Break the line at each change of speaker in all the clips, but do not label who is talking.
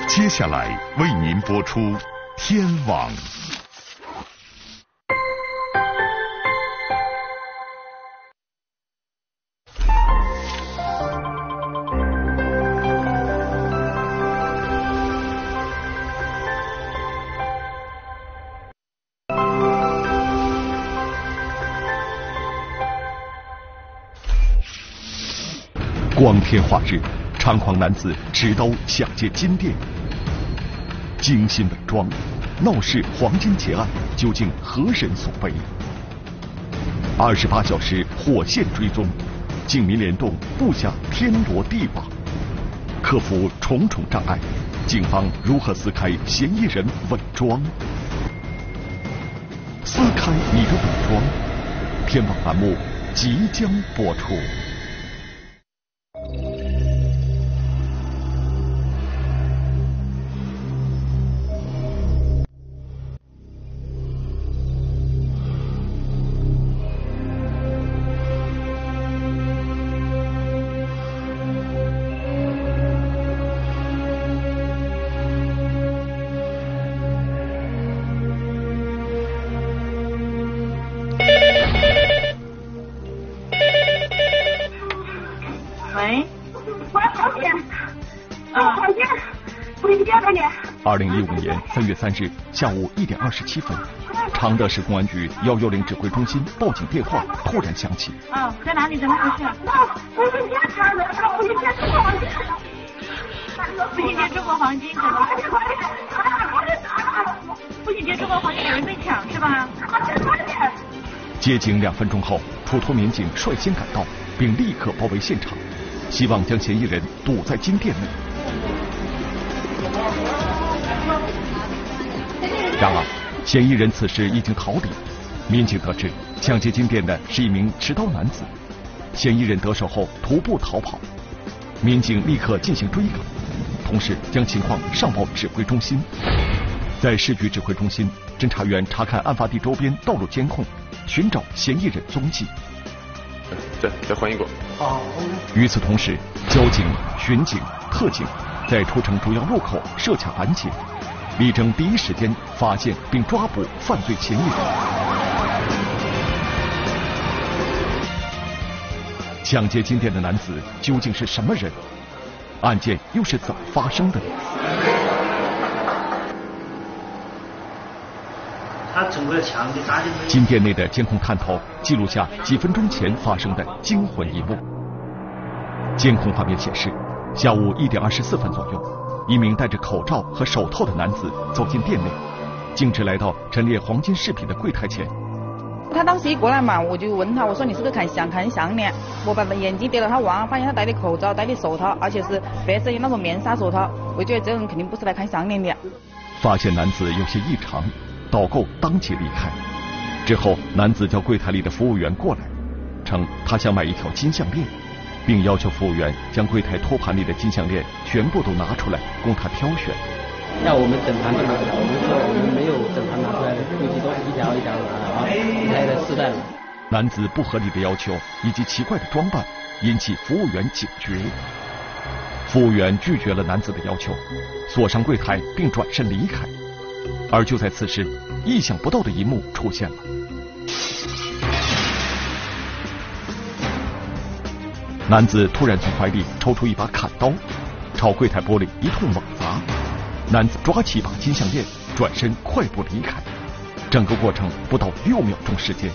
接下来为您播出《天网》。光天化日，猖狂男子持刀抢劫金店，精心伪装，闹市黄金劫案究竟何人所为？28小时火线追踪，警民联动布下天罗地网，克服重重障碍，警方如何撕开嫌疑人伪装？撕开你的伪装，天网栏目即将播出。
喂，我好险，好险，不理解他呢。
2015年3月3日下午1点27分，常德市公安局110指挥中心报警电话突然响起。
在哪里？怎么回事？不信街常德，不信街中国黄金。不信街中国黄金，怎么？不信街中国黄金有人被抢是吧？
接警2分钟后，普陀民警率先赶到，并立刻包围现场，希望将嫌疑人堵在金店内。然而，嫌疑人此时已经逃离。民警得知，抢劫金店的是一名持刀男子，嫌疑人得手后徒步逃跑。民警立刻进行追赶，同时将情况上报指挥中心。在市局指挥中心，侦查员查看案发地周边道路监控，寻找嫌疑人踪迹。
再换一个。
与此同时，交警、巡警、特警在出城主要路口设卡拦截，力争第一时间发现并抓捕犯罪嫌疑人。抢劫金店的男子究竟是什么人？案件又是怎么发生的呢？
他整个墙就搭进去。
金店内的监控探头记录下几分钟前发生的惊魂一幕。监控画面显示，下午1点24分左右，一名戴着口罩和手套的男子走进店内，径直来到陈列黄金饰品的柜台前。
他当时一过来嘛，我就问他，我说你是不是看项链？我把眼睛对了他望，发现他戴的口罩、戴的手套，而且是白色的那种面纱手套，我觉得这人肯定不是来看项链的。
发现男子有些异常，导购当即离开。之后，男子叫柜台里的服务员过来，称他想买一条金项链，并要求服务员将柜台托盘里的金项链全部都拿出来供他挑选。
要我们整盘都拿出来，我们说我们没有整盘拿出来的，估计都一条一条一台的试戴了。
男子不合理的要求以及奇怪的装扮引起服务员警觉。服务员拒绝了男子的要求，锁上柜台并转身离开。而就在此时，意想不到的一幕出现了。男子突然从怀里抽出一把砍刀，朝柜台玻璃一通猛砸。男子抓起一把金项链，转身快步离开。整个过程不到6秒钟时间。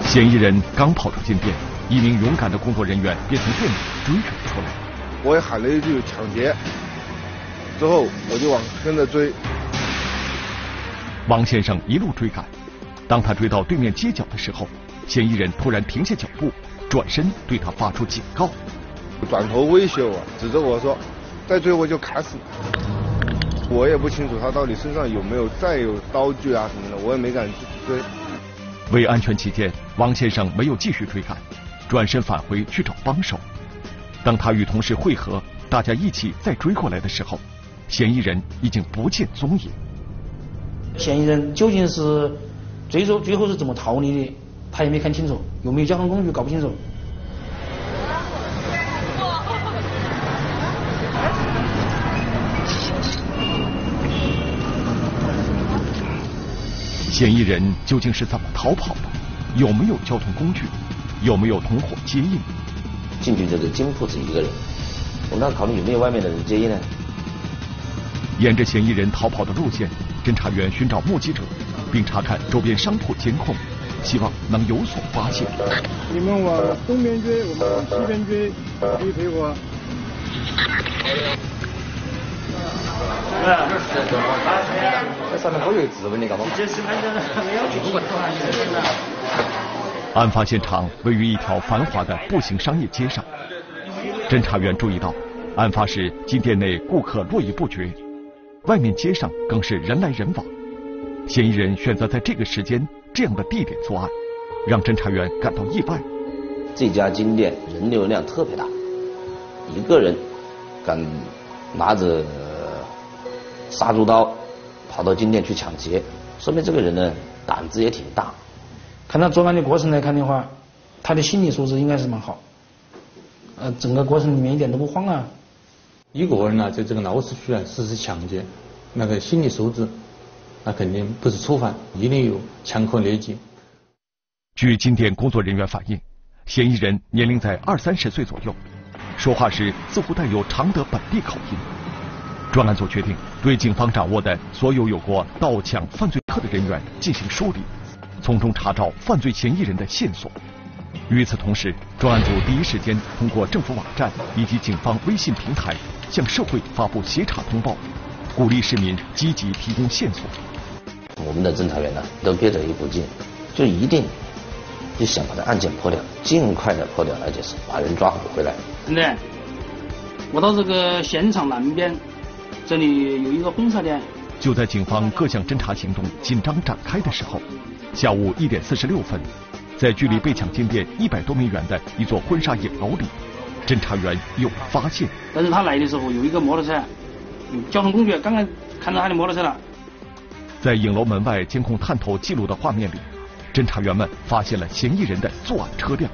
嫌疑人刚跑出金店，一名勇敢的工作人员便从店里追赶出来。
我也喊了一句抢劫，之后我就跟着追。
王先生一路追赶，当他追到对面街角的时候，嫌疑人突然停下脚步，转身对他发出警告，
转头威胁我，指着我说再追我就砍死你。我也不清楚他到底身上有没有再有刀具啊什么的，我也没敢去追。
为安全起见，王先生没有继续追赶，转身返回去找帮手。当他与同事会合，大家一起再追过来的时候，嫌疑人已经不见踪影。
嫌疑人究竟是最后是怎么逃离的？
他也没看清楚，有没有交通工具搞不清楚。
嫌疑人究竟是怎么逃跑的？有没有交通工具？有没有同伙接应？
进去这个金铺只一个人，我们要考虑有没有外面的人接应呢？
沿着嫌疑人逃跑的路线，侦查员寻找目击者，并查看周边商铺监控，希望能有所发现。
你们往东边追，我们往西边追，可以配合。
这上面好有指纹，你干嘛？
案发现场位于一条繁华的步行商业街上，侦查员注意到，案发时金店内顾客络绎不绝，外面街上更是人来人往。嫌疑人选择在这个时间、这样的地点作案，让侦查员感到意外。
这家金店人流量特别大，一个人敢拿着杀猪刀跑到金店去抢劫，说明这个人呢胆子也挺大。
看他作案的过程来看的话，他的心理素质应该是蛮好。整个过程里面一点都不慌啊。
一个人呢，在这个闹市区实施抢劫，那个心理素质，那肯定不是初犯，一定有前科劣迹。
据金店工作人员反映，嫌疑人年龄在20-30岁左右，说话时似乎带有常德本地口音。专案组决定对警方掌握的所有有过盗抢犯罪课的人员进行梳理，从中查找犯罪嫌疑人的线索。与此同时，专案组第一时间通过政府网站以及警方微信平台向社会发布协查通报，鼓励市民积极提供线索。
我们的侦查员呢，都憋着一股劲，就一定就想把这案件破掉，尽快的破掉，而且是把人抓回来。
对不对？我到这个现场南边，这里有一个婚纱店。
就在警方各项侦查行动紧张展开的时候，下午1点46分，在距离被抢金店100多米远的一座婚纱影楼里，侦查员有发现。
但是他来的时候有一个摩托车，有交通工具，刚刚看到他的摩托车了。
在影楼门外监控探头记录的画面里，侦查员们发现了嫌疑人的作案车辆。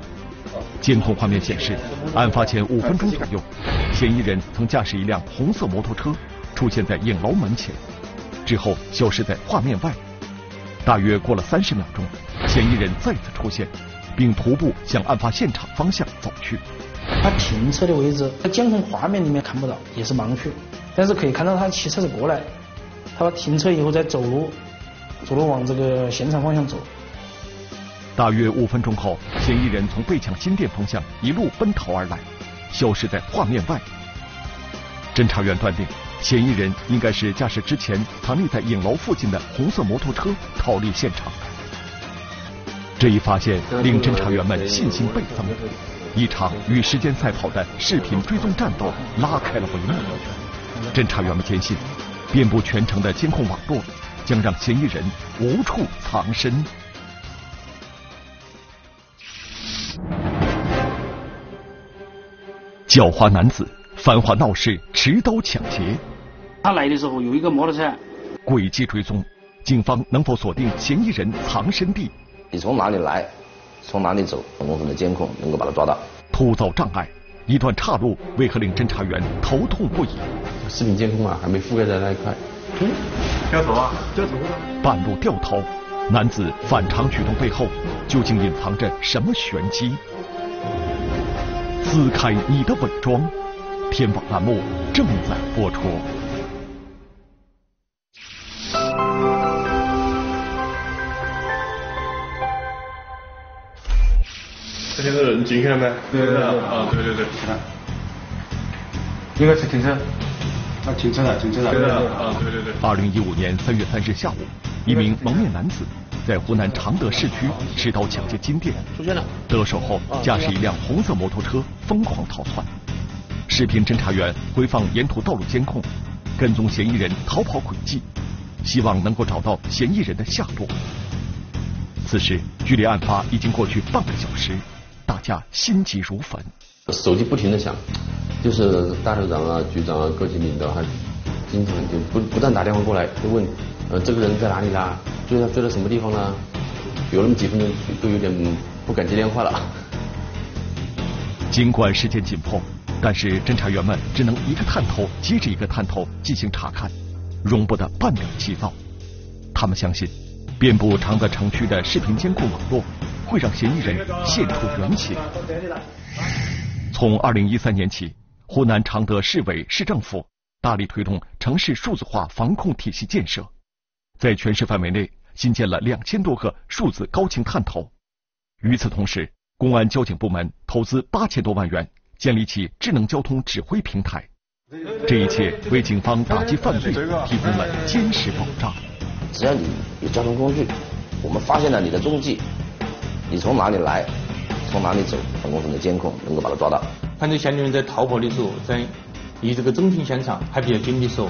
监控画面显示，案发前5分钟左右，嫌疑人曾驾驶一辆红色摩托车出现在影楼门前，之后消失在画面外。大约过了30秒钟，嫌疑人再次出现，并徒步向案发现场方向走去。
他停车的位置在监控画面里面看不到，也是盲区，但是可以看到他骑车子过来，他停车以后再走路往这个现场方向走。
大约5分钟后，嫌疑人从被抢金店方向一路奔逃而来，消失在画面外。侦查员断定，嫌疑人应该是驾驶之前藏匿在影楼附近的红色摩托车逃离现场。这一发现令侦查员们信心倍增，一场与时间赛跑的视频追踪战斗拉开了帷幕。侦查员们坚信，遍布全城的监控网络将让嫌疑人无处藏身。狡猾男子，繁华闹市持刀抢劫。
他来的时候有一个摩托车。
轨迹追踪，警方能否锁定嫌疑人藏身地？
你从哪里来，从哪里走，我们的监控能够把他抓到。
突遭障碍，一段岔路为何令侦查员头痛不已？
视频监控还没覆盖在那一块。
掉头啊！掉头了！
半路掉头，男子反常举动背后究竟隐藏着什么玄机？撕开你的伪装，天网栏目正在播出。
这些人进去了没？
对。
对。
应该是停车。停车了。
对。
2015年3月3日下午，一名蒙面男子在湖南常德市区持刀抢劫金店，
出现了。
得手后，驾驶一辆红色摩托车疯狂逃窜。视频侦查员回放沿途道路监控，跟踪嫌疑人逃跑轨迹，希望能够找到嫌疑人的下落。此时，距离案发已经过去半个小时，大家心急如焚。
手机不停地响，就是大首长啊、局长啊、各级领导还经常就不断打电话过来，就问，这个人在哪里啦？追到什么地方啦？有那么几分钟都有点不敢接电话了。
尽管时间紧迫，但是侦查员们只能一个探头接着一个探头进行查看，容不得半点急躁。他们相信，遍布常德城区的视频监控网络会让嫌疑人现出原形。从2013年起，湖南常德市委市政府大力推动城市数字化防控体系建设，在全市范围内新建了2000多个数字高清探头。与此同时，公安交警部门投资8000多万元建立起智能交通指挥平台，这一切为警方打击犯罪提供了坚实保障。
只要你有交通工具，我们发现了你的踪迹，你从哪里来，从哪里走，本公司的监控能够把它抓到。
犯罪嫌疑人在逃跑的时候，在离这个侦讯现场还比较近的时候，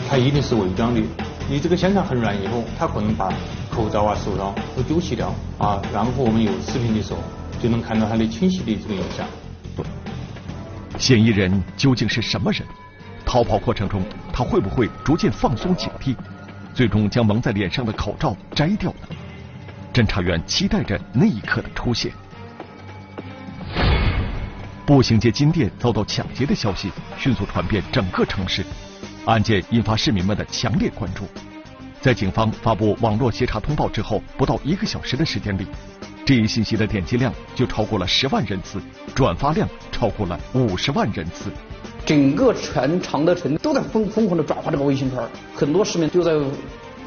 他一定是伪装的。离这个现场很远以后，他可能把口罩啊、手套都丢弃掉啊，然后我们有视频的时候，就能看到他的清晰的这个影像。
嫌疑人究竟是什么人？逃跑过程中，他会不会逐渐放松警惕，最终将蒙在脸上的口罩摘掉呢？侦查员期待着那一刻的出现。步行街金店遭到抢劫的消息迅速传遍整个城市，案件引发市民们的强烈关注。在警方发布网络协查通报之后，不到1个小时的时间里，这一信息的点击量就超过了10万人次，转发量超过了50万人次。
整个全常德城都在疯狂的转发这个微信圈，很多市民就在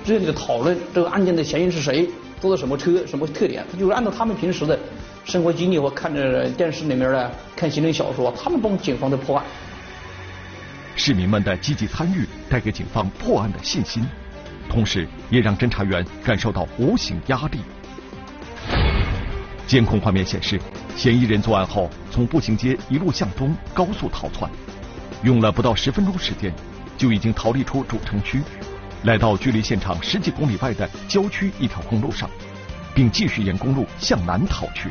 热烈的讨论这个案件的嫌疑人是谁，坐的什么车，什么特点，他就是按照他们平时的生活经历或看着电视里面的看刑侦小说，他们帮警方的破案。
市民们的积极参与带给警方破案的信心，同时也让侦查员感受到无形压力。监控画面显示，嫌疑人作案后从步行街一路向东高速逃窜，用了不到10分钟时间，就已经逃离出主城区，来到距离现场10几公里外的郊区一条公路上，并继续沿公路向南逃去。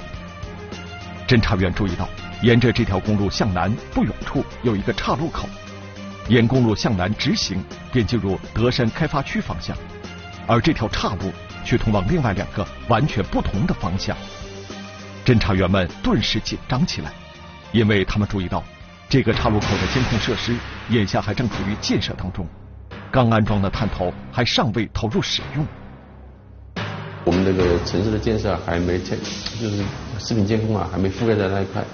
侦查员注意到，沿着这条公路向南不远处有一个岔路口，沿公路向南直行便进入德山开发区方向，而这条岔路却通往另外2个完全不同的方向。侦查员们顿时紧张起来，因为他们注意到这个岔路口的监控设施眼下还正处于建设当中，刚安装的探头还尚未投入使用。
我们这个城市的建设还没就是视频监控啊还没覆盖在那一块。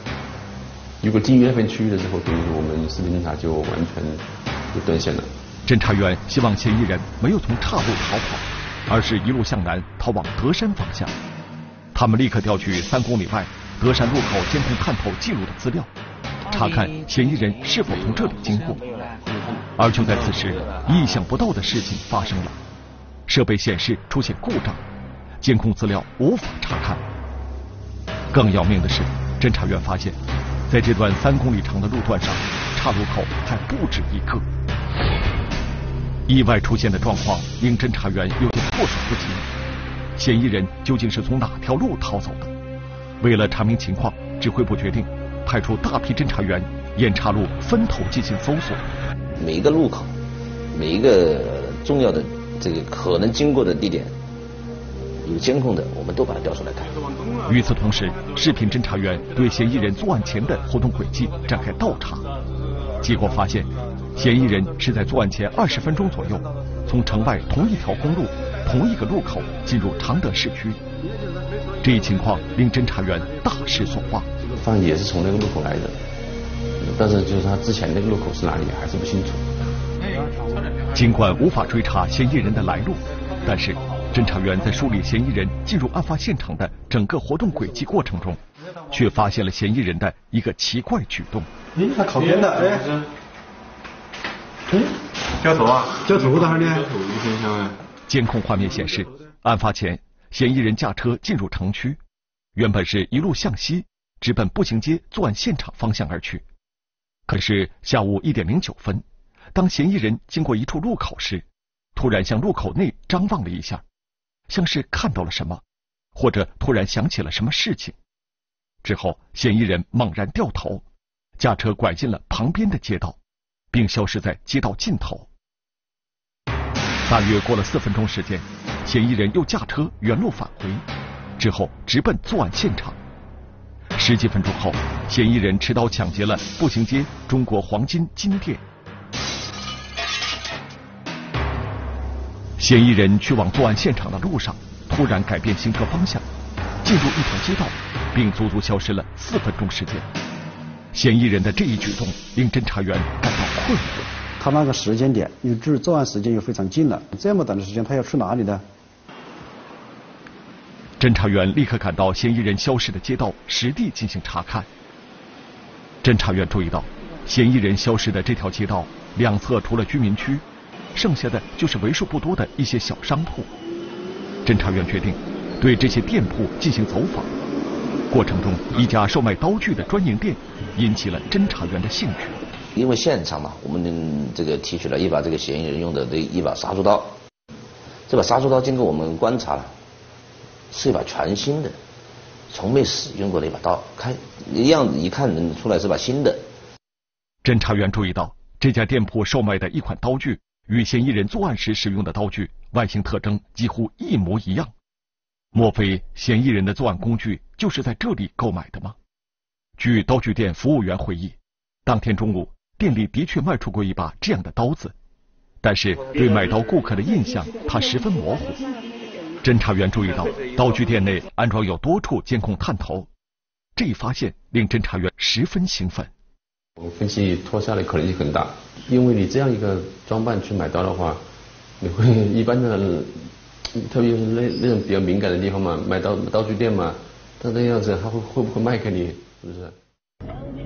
如果进入那片区域的时候，等于我们视频侦查就完全就断线了。
侦查员希望嫌疑人没有从岔路逃跑，而是一路向南逃往德山方向。他们立刻调取3公里外德山路口监控探头记录的资料，查看嫌疑人是否从这里经过。而就在此时，意想不到的事情发生了，设备显示出现故障，监控资料无法查看。更要命的是，侦查员发现，在这段3公里长的路段上，岔路口还不止一个。意外出现的状况令侦查员有些措手不及。嫌疑人究竟是从哪条路逃走的？为了查明情况，指挥部决定派出大批侦查员沿岔路分头进行搜索。
每一个路口，每一个重要的这个可能经过的地点，有监控的，我们都把它调出来看。
与此同时，视频侦查员对嫌疑人作案前的活动轨迹展开倒查，结果发现，嫌疑人是在作案前20分钟左右，从城外同一条公路、同一个路口进入常德市区。这一情况令侦查员大失所望。
犯人也是从那个路口来的，但是就是他之前那个路口是哪里还是不清楚。
尽管无法追查嫌疑人的来路，但是侦查员在梳理嫌疑人进入案发现场的整个活动轨迹过程中，却发现了嫌疑人的一个奇怪举动。
他靠边的，
掉头啊！
掉头哪儿呢？
掉头的现象啊！
监控画面显示，案发前，嫌疑人驾车进入城区，原本是一路向西，直奔步行街作案现场方向而去。可是下午1点09分，当嫌疑人经过一处路口时，突然向路口内张望了一下，像是看到了什么，或者突然想起了什么事情。之后，嫌疑人猛然掉头，驾车拐进了旁边的街道，并消失在街道尽头。大约过了4分钟时间，嫌疑人又驾车原路返回，之后直奔作案现场。10几分钟后，嫌疑人持刀抢劫了步行街中国黄金金店。嫌疑人去往作案现场的路上，突然改变行车方向，进入一条街道，并足足消失了4分钟时间。嫌疑人的这一举动令侦查员感到困惑。
他那个时间点又距作案时间又非常近了，这么短的时间他要去哪里呢？
侦查员立刻赶到嫌疑人消失的街道实地进行查看。侦查员注意到，嫌疑人消失的这条街道两侧除了居民区，剩下的就是为数不多的一些小商铺。侦查员决定对这些店铺进行走访。过程中，一家售卖刀具的专营店引起了侦查员的兴趣。
因为现场嘛，我们这个提取了一把这个嫌疑人用的一把杀猪刀。这把杀猪刀经过我们观察，是一把全新的，从没使用过的一把刀，样子一看能出来是把新的。
侦查员注意到，这家店铺售卖的一款刀具与嫌疑人作案时使用的刀具外形特征几乎一模一样。莫非嫌疑人的作案工具就是在这里购买的吗？据刀具店服务员回忆，当天中午店里的确卖出过一把这样的刀子，但是对买刀顾客的印象他十分模糊。侦查员注意到，刀具店内安装有多处监控探头，这一发现令侦查员十分兴奋。
我们分析脱下的可能性很大，因为你这样一个装扮去买刀的话，你会一般的，特别是那种比较敏感的地方嘛，买刀具店嘛，他这样子他会不会卖给你，是不是？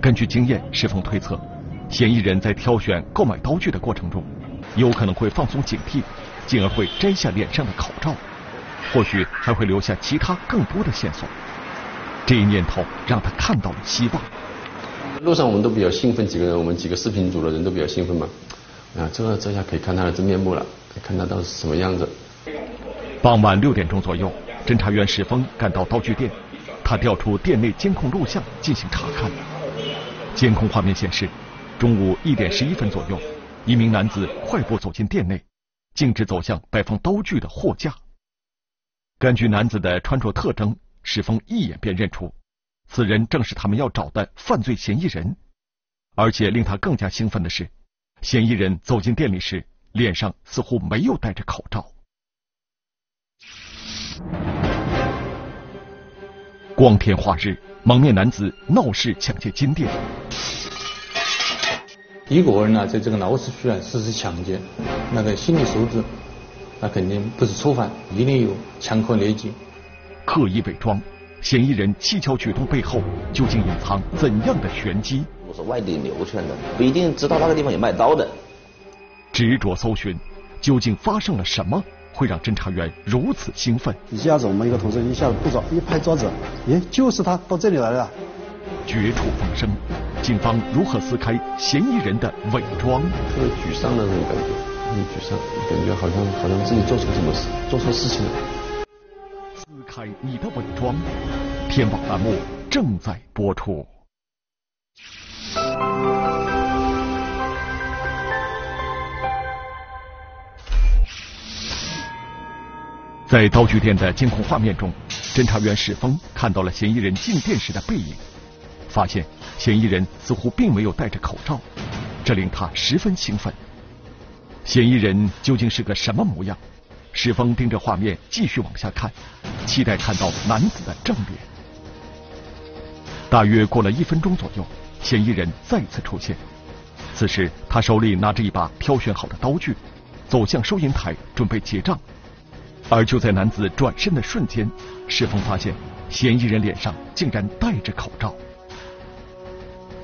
根据经验，石峰推测，嫌疑人在挑选购买刀具的过程中，有可能会放松警惕，进而会摘下脸上的口罩，或许还会留下其他更多的线索。这一念头让他看到了希望。
路上我们都比较兴奋，我们几个视频组的人都比较兴奋嘛。这下可以看他的真面目了，看他到底是什么样子。
傍晚6点钟左右，侦查员石峰赶到刀具店，他调出店内监控录像进行查看。监控画面显示，中午1点11分左右，一名男子快步走进店内，径直走向摆放刀具的货架。根据男子的穿着特征，石峰一眼便认出，此人正是他们要找的犯罪嫌疑人。而且令他更加兴奋的是，嫌疑人走进店里时，脸上似乎没有戴着口罩。光天化日，蒙面男子闹事抢劫金店。
一个人在这个闹市区实施抢劫，那个心理素质，那肯定不是初犯，一定有前科劣迹。
刻意伪装，嫌疑人蹊跷举动背后究竟隐藏怎样的玄机？
我是外地流窜的，不一定知道那个地方有卖刀的。
执着搜寻，究竟发生了什么，会让侦查员如此兴奋？
一下子我们一个同事一下子不着一拍桌子，就是他到这里来了。
绝处逢生，警方如何撕开嫌疑人的伪装？
特别沮丧的那种感觉，沮丧，感觉好像自己做错什么事，做错事情了。
撕开你的伪装，天网栏目正在播出。在刀具店的监控画面中，侦查员史峰看到了嫌疑人进店时的背影，发现嫌疑人似乎并没有戴着口罩，这令他十分兴奋。嫌疑人究竟是个什么模样？史峰盯着画面继续往下看，期待看到男子的正脸。大约过了1分钟左右，嫌疑人再次出现。此时他手里拿着一把挑选好的刀具，走向收银台准备结账。而就在男子转身的瞬间，石峰发现嫌疑人脸上竟然戴着口罩。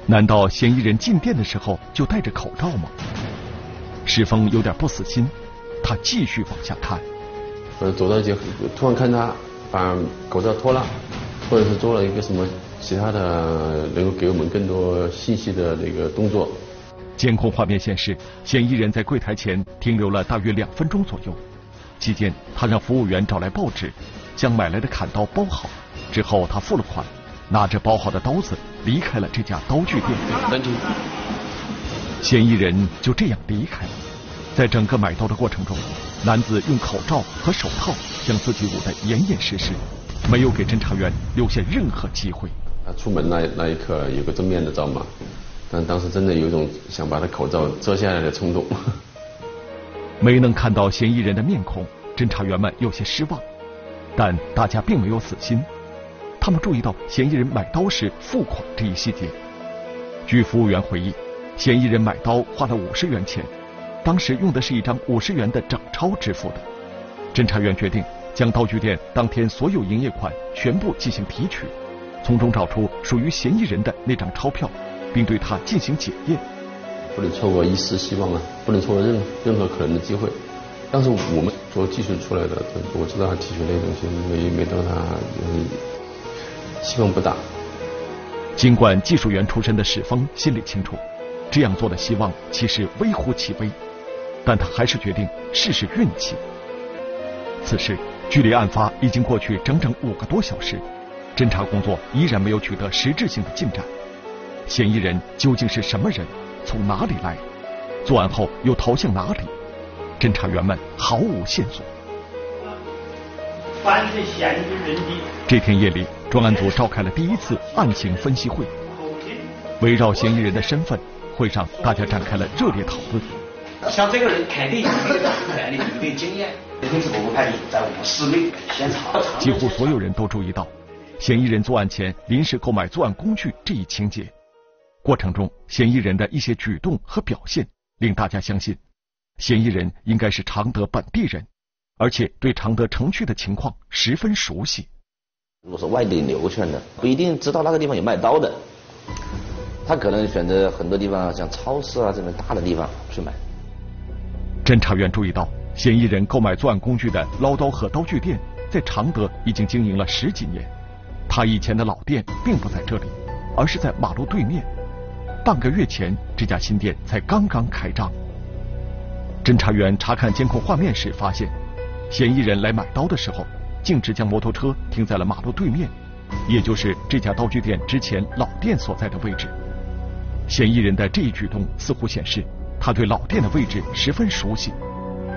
难道嫌疑人进店的时候就戴着口罩吗？石峰有点不死心，他继续往下看。
走到一间，突然看他把口罩脱了，或者是做了一个什么其他的能够给我们更多信息的那个动作。
监控画面显示，嫌疑人在柜台前停留了大约2分钟左右。期间，他让服务员找来报纸，将买来的砍刀包好。之后，他付了款，拿着包好的刀子离开了这家刀具店。嫌疑人就这样离开了。在整个买刀的过程中，男子用口罩和手套将自己捂得严严实实，没有给侦查员留下任何机会。
他出门那一刻有个正面的照嘛，但当时真的有一种想把他口罩遮下来的冲动。
没能看到嫌疑人的面孔，侦查员们有些失望，但大家并没有死心。他们注意到嫌疑人买刀时付款这一细节。据服务员回忆，嫌疑人买刀花了50元钱，当时用的是一张50元的整钞支付的。侦查员决定将刀具店当天所有营业款全部进行提取，从中找出属于嫌疑人的那张钞票，并对他进行检验。
不能错过一丝希望啊，不能错过任何可能的机会。当时我们做技术出来的，我知道他提取那东西没到他希望不大。
尽管技术员出身的史峰心里清楚，这样做的希望其实微乎其微，但他还是决定试试运气。此时距离案发已经过去整整5个多小时，侦查工作依然没有取得实质性的进展。嫌疑人究竟是什么人？从哪里来？作案后又逃向哪里？侦查员们毫无线索。
犯罪嫌疑人的
这天夜里，专案组召开了第一次案情分析会。围绕嫌疑人的身份，会上大家展开了热烈讨论。
像这个人肯定有一点权利，有点经验。刑事部派在我们室内现场。
几乎所有人都注意到，嫌疑人作案前临时购买作案工具这一情节。过程中，嫌疑人的一些举动和表现令大家相信，嫌疑人应该是常德本地人，而且对常德城区的情况十分熟悉。
如果是外地流窜的，不一定知道那个地方有卖刀的，他可能选择很多地方，像超市啊这种大的地方去买。
侦查员注意到，嫌疑人购买作案工具的捞刀和刀具店在常德已经经营了10几年，他以前的老店并不在这里，而是在马路对面。半个月前，这家新店才刚刚开张。侦查员查看监控画面时发现，嫌疑人来买刀的时候，径直将摩托车停在了马路对面，也就是这家刀具店之前老店所在的位置。嫌疑人的这一举动似乎显示，他对老店的位置十分熟悉，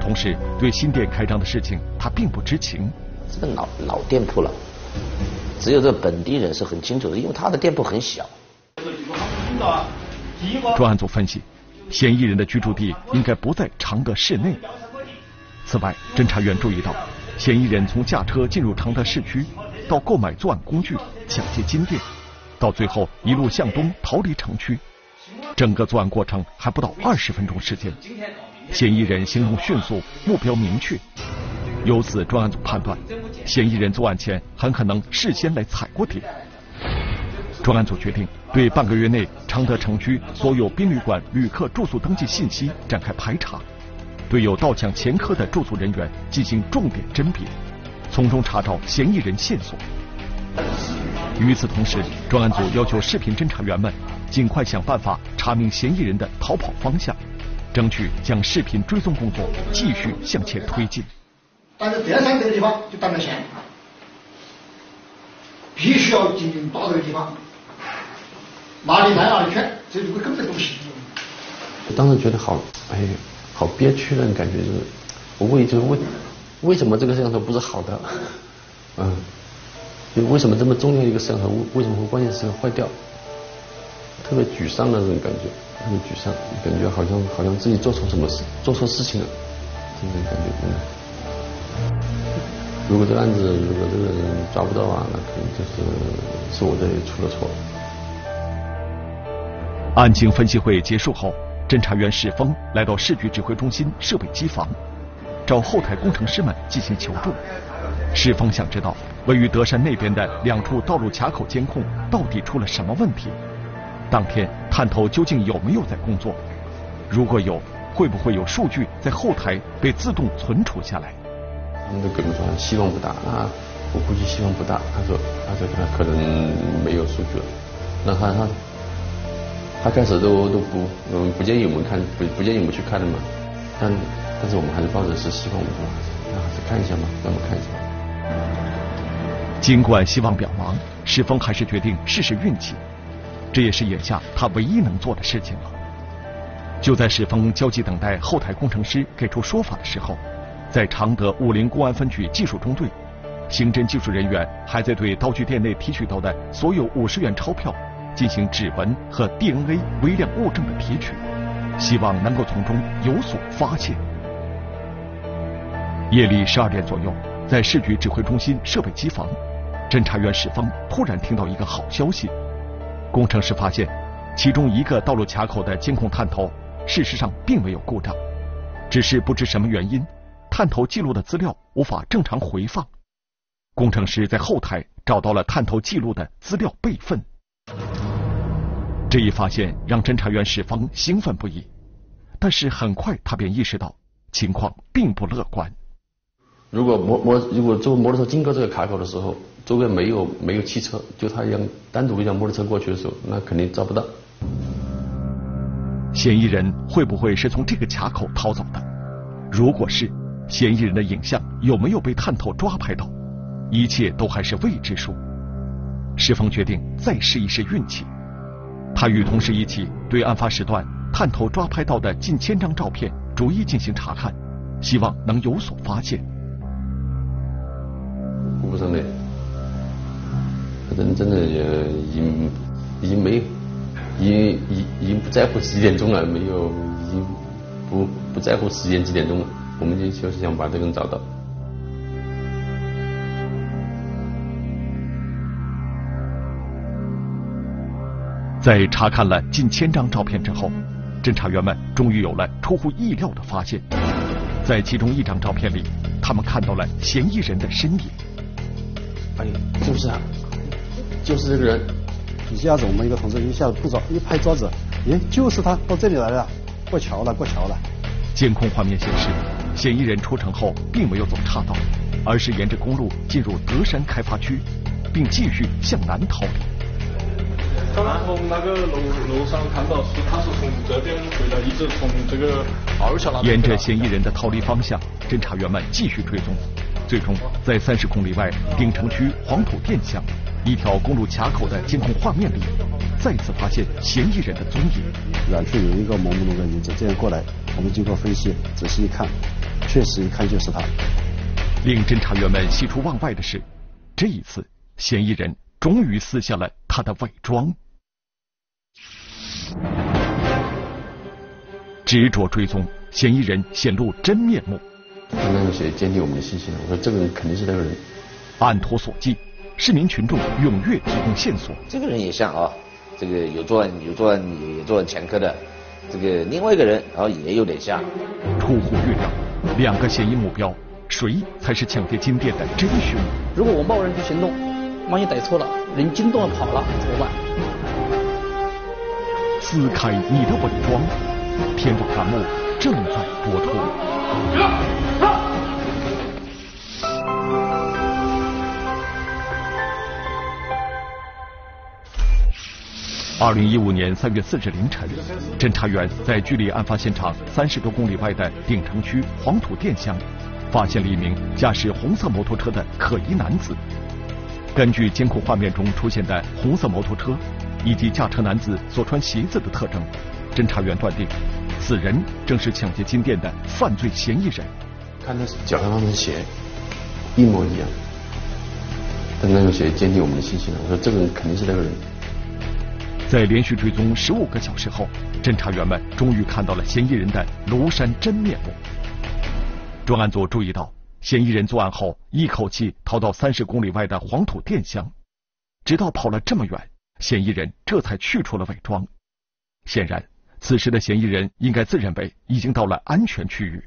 同时对新店开张的事情他并不知情。
这个老店铺了，只有这本地人是很清楚的，因为他的店铺很小。
专案组分析，嫌疑人的居住地应该不在常德市内。此外，侦查员注意到，嫌疑人从驾车进入常德市区，到购买作案工具、抢劫金店，到最后一路向东逃离城区，整个作案过程还不到20分钟时间。嫌疑人行动迅速，目标明确。由此，专案组判断，嫌疑人作案前很可能事先来踩过点。专案组决定对半个月内常德城区所有宾旅馆旅客住宿登记信息展开排查，对有盗抢前科的住宿人员进行重点甄别，从中查找嫌疑人线索。与此同时，专案组要求视频侦查员们尽快想办法查明嫌疑人的逃跑方向，争取将视频追踪工作继续向前推进。
但是这3个地方就断了线，必须要进行到这个地方，哪里来哪里去，这是个根本东西。
我当时觉得好憋屈的感觉，就是我为什么这个摄像头不是好的？就为什么这么重要一个摄像头，为什么会关键时刻坏掉？特别沮丧的这种感觉，特别沮丧，感觉好像自己做错事情了，这种感觉真的。如果这个案子，如果这个人抓不到啊，那可能就是我这里出了错。
案情分析会结束后，侦查员史峰来到市局指挥中心设备机房，找后台工程师们进行求助。史峰想知道位于德山那边的2处道路卡口监控到底出了什么问题，当天探头究竟有没有在工作，如果有，会不会有数据在后台被自动存储下来。
他们都跟我说希望不大，那我估计希望不大。他说他可能没有数据了。那他开始都不建议我们看，不建议我们去看的嘛。但是我们还是抱着是希望，我们说那还是看一下嘛，让我们看一下。
尽管希望渺茫，史峰还是决定试试运气，这也是眼下他唯一能做的事情了。就在史峰焦急等待后台工程师给出说法的时候，在常德武陵公安分局技术中队，刑侦技术人员还在对刀具店内提取到的所有50元钞票进行指纹和 DNA 微量物证的提取，希望能够从中有所发现。夜里12点左右，在市局指挥中心设备机房，侦查员史峰突然听到一个好消息。工程师发现，其中一个道路卡口的监控探头事实上并没有故障，只是不知什么原因，探头记录的资料无法正常回放。工程师在后台找到了探头记录的资料备份。这一发现让侦查员史峰兴奋不已，但是很快他便意识到情况并不乐观。
如果坐摩托车经过这个卡口的时候，周围没有汽车，就他一辆单独一辆摩托车过去的时候，那肯定找不到。
嫌疑人会不会是从这个卡口逃走的？如果是，嫌疑人的影像有没有被探头抓拍到？一切都还是未知数。石峰决定再试一试运气，他与同事一起对案发时段探头抓拍到的近1000张照片逐一进行查看，希望能有所发现。
顾不上的，真的已经没有，已经不在乎几点钟了，没有，已经不在乎时间几点钟了，我们就是想把这个人找到。
在查看了近1000张照片之后，侦查员们终于有了出乎意料的发现。在其中一张照片里，他们看到了嫌疑人的身影。
哎，就是啊，就是这个人。
一下子我们一个同事一下子不找，一拍桌子，哎，就是他到这里来了，过桥了。
监控画面显示，嫌疑人出城后并没有走岔道，而是沿着公路进入德山开发区，并继续向南逃离。
刚刚从那个楼上看到他是从这边回来，一直从这个2桥那边。
沿着嫌疑人的逃离方向，侦查员们继续追踪，最终在30公里外鼎城区黄土店乡一条公路卡口的监控画面里，再次发现嫌疑人的踪影。
远处有一个朦胧的影子这样过来，我们经过分析，仔细一看，确实一看就是他。
令侦查员们喜出望外的是，这一次嫌疑人终于撕下了他的伪装。执着追踪，嫌疑人显露真面目。
刚刚有谁坚定我们的信心了？我说这个人肯定是那个人。
按图索骥，市民群众踊跃提供线索。
这个人也像啊，这个有作案前科的，这个另外一个人然后也有点像。
出乎预料，2个嫌疑目标，谁才是抢劫金店的真凶？
如果我贸然去行动，万一逮错了，人惊动了跑了怎么办？
撕开你的伪装，天路栏目正在播出。2015年3月4日凌晨，侦查员在距离案发现场30多公里外的鼎城区黄土店乡，发现了一名驾驶红色摩托车的可疑男子。根据监控画面中出现的红色摩托车以及驾车男子所穿鞋子的特征，侦查员断定，此人正是抢劫金店的犯罪嫌疑人。
看他脚上那双鞋，一模一样。刚刚有谁坚定我们的信心了？我说这个人肯定是那个人。
在连续追踪15个小时后，侦查员们终于看到了嫌疑人的庐山真面目。专案组注意到，嫌疑人作案后一口气逃到30公里外的黄土店乡，直到跑了这么远，嫌疑人这才去除了伪装。显然，此时的嫌疑人应该自认为已经到了安全区域。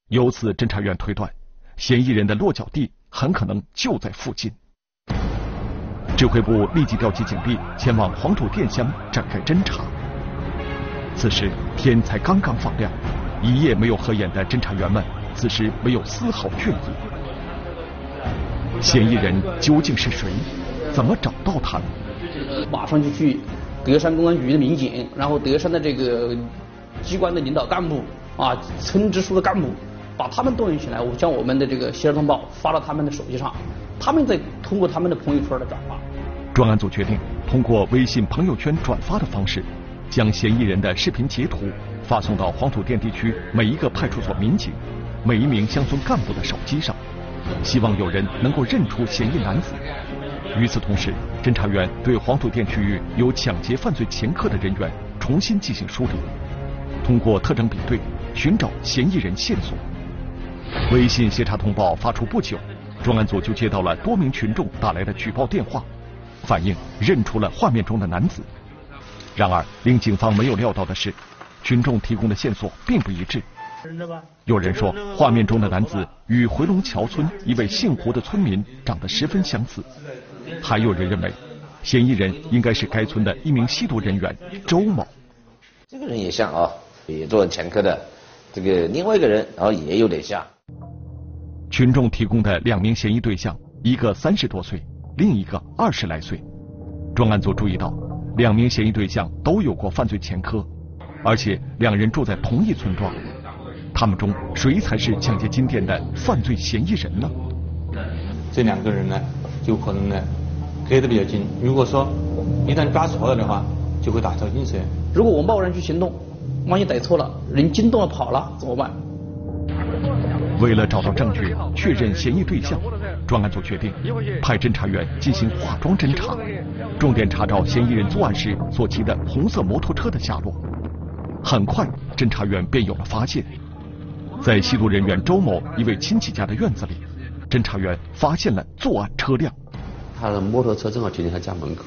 由此，侦查员推断，嫌疑人的落脚地很可能就在附近。指挥部立即调集警力前往黄土店乡展开侦查。此时天才刚刚放亮，一夜没有合眼的侦查员们此时没有丝毫倦意。嫌疑人究竟是谁？怎么找到他呢？
马上就去德山公安局的民警，然后德山的这个机关的领导干部啊，村支书的干部，把他们动员起来，我将我们的这个协调通报发到他们的手机上，他们再通过他们的朋友圈的转发。
专案组决定通过微信朋友圈转发的方式，将嫌疑人的视频截图发送到黄土店地区每一个派出所民警、每一名乡村干部的手机上，希望有人能够认出嫌疑男子。与此同时，侦查员对黄土店区域有抢劫犯罪前科的人员重新进行梳理，通过特征比对寻找嫌疑人线索。微信协查通报发出不久，专案组就接到了多名群众打来的举报电话，反映认出了画面中的男子。然而，令警方没有料到的是，群众提供的线索并不一致。有人说，画面中的男子与回龙桥村一位姓胡的村民长得十分相似。还有人认为，嫌疑人应该是该村的一名吸毒人员周某。
这个人也像啊，也做前科的。这个另外一个人，然后也有点像。
群众提供的2名嫌疑对象，一个30多岁，另一个20来岁。专案组注意到，2名嫌疑对象都有过犯罪前科，而且2人住在同一村庄。他们中谁才是抢劫金店的犯罪嫌疑人呢？
这2个人呢，就可能呢隔得比较近。如果说一旦抓错了的话，就会打草惊蛇。
如果我贸然去行动，万一逮错了，人惊动了跑了怎么办？
为了找到证据，确认嫌疑对象，专案组决定派侦查员进行化妆侦查，重点查找嫌疑人作案时所骑的红色摩托车的下落。很快，侦查员便有了发现，在吸毒人员周某一位亲戚家的院子里，侦查员发现了作案车辆。
他的摩托车正好停在他家门口，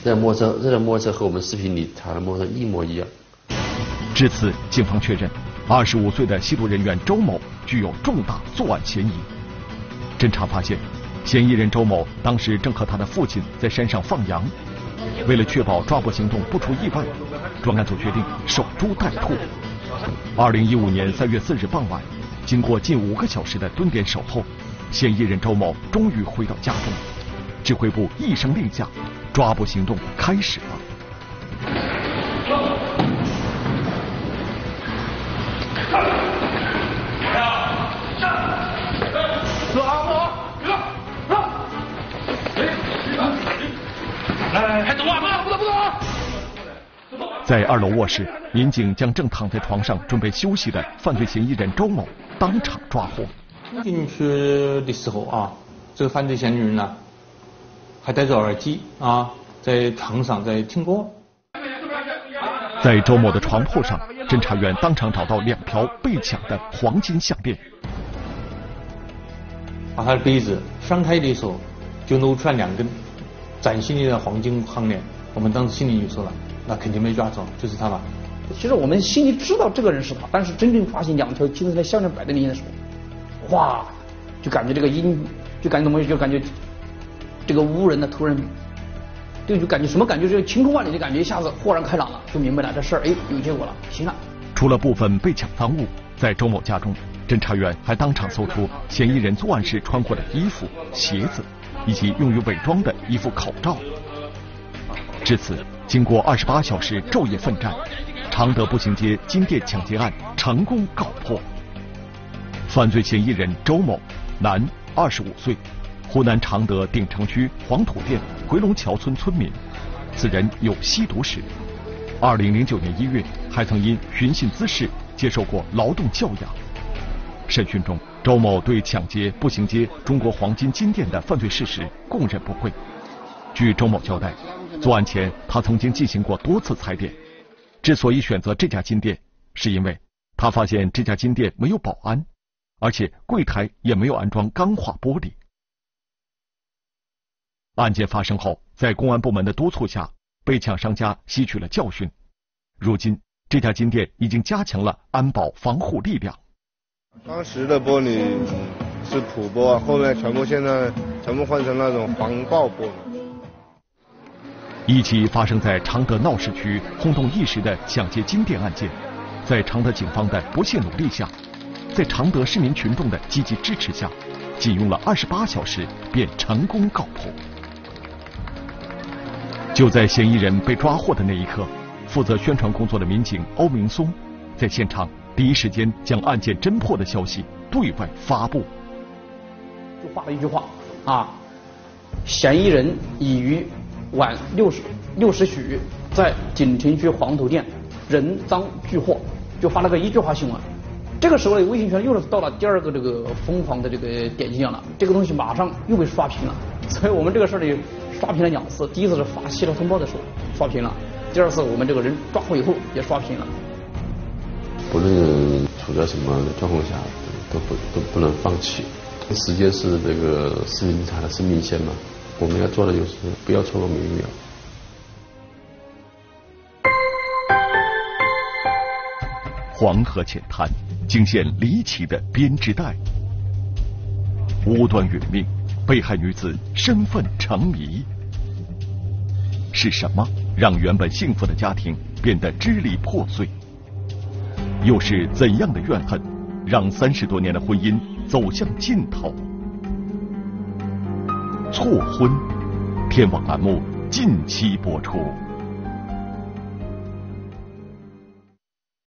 这辆摩托车和我们视频里他的摩托车一模一样。
至此，警方确认25岁的吸毒人员周某具有重大作案嫌疑。侦查发现，嫌疑人周某当时正和他的父亲在山上放羊。为了确保抓捕行动不出意外，专案组决定守株待兔。2015年3月4日傍晚，经过近5个小时的蹲点守候，嫌疑人周某终于回到家中。指挥部一声令下，抓捕行动开始了。
来，还走啊！不走！
在2楼卧室，民警将正躺在床上准备休息的犯罪嫌疑人周某当场抓获。
进去的时候啊，这个犯罪嫌疑人呢，还戴着耳机啊，在床上在听歌。
在周某的床铺上，侦查员当场找到2条被抢的黄金项链。
把他的被子翻开的时候，就露出来2根崭新的黄金项链。我们当时心里就说了，那肯定没抓错，就是他吧。
其实我们心里知道这个人是他，但是真正发现2条金色的项链摆在面前的时候，哇，就感觉这个就感觉这个无人呢突然，就感觉什么感觉？就是晴空万里的感觉，一下子豁然开朗了，就明白了这事儿有结果了，行了。
除了部分被抢赃物，在周某家中，侦查员还当场搜出嫌疑人作案时穿过的衣服、鞋子，以及用于伪装的一副口罩。至此，经过28小时昼夜奋战，常德步行街金店抢劫案成功告破。犯罪嫌疑人周某，男，25岁，湖南常德鼎城区黄土店回龙桥村村民。此人有吸毒史，2009年1月还曾因寻衅滋事接受过劳动教养。审讯中，周某对抢劫步行街中国黄金金店的犯罪事实供认不讳。据周某交代，作案前他曾经进行过多次踩点，之所以选择这家金店，是因为他发现这家金店没有保安，而且柜台也没有安装钢化玻璃。案件发生后，在公安部门的督促下，被抢商家吸取了教训。如今，这家金店已经加强了安保防护力量。
当时的玻璃是普玻，后面现在全部换成那种防爆玻璃。
一起发生在常德闹市区轰动一时的抢劫金店案件，在常德警方的不懈努力下，在常德市民群众的积极支持下，仅用了28小时便成功告破。就在嫌疑人被抓获的那一刻，负责宣传工作的民警欧明松在现场第一时间将案件侦破的消息对外发布。
就画了一句话啊，嫌疑人已于晚6时在锦城区黄土店人赃俱获，就发了个一句话新闻。这个时候呢，微信圈又是到了第二个这个疯狂的这个点击量了，这个东西马上又被刷屏了。所以我们这个事儿呢，刷屏了2次，第一次是发泄露通报的时候刷屏了，第二次我们这个人抓获以后也刷屏了。
不论处在什么状况下，都不能放弃。时间是这个市民警察的生命线嘛，我们要做的就是不要错过每一秒。
黄河浅滩惊现离奇的编织袋，无端殒命，被害女子身份成谜。是什么让原本幸福的家庭变得支离破碎？又是怎样的怨恨，让30多年的婚姻走向尽头？错婚，天网栏目近期播出。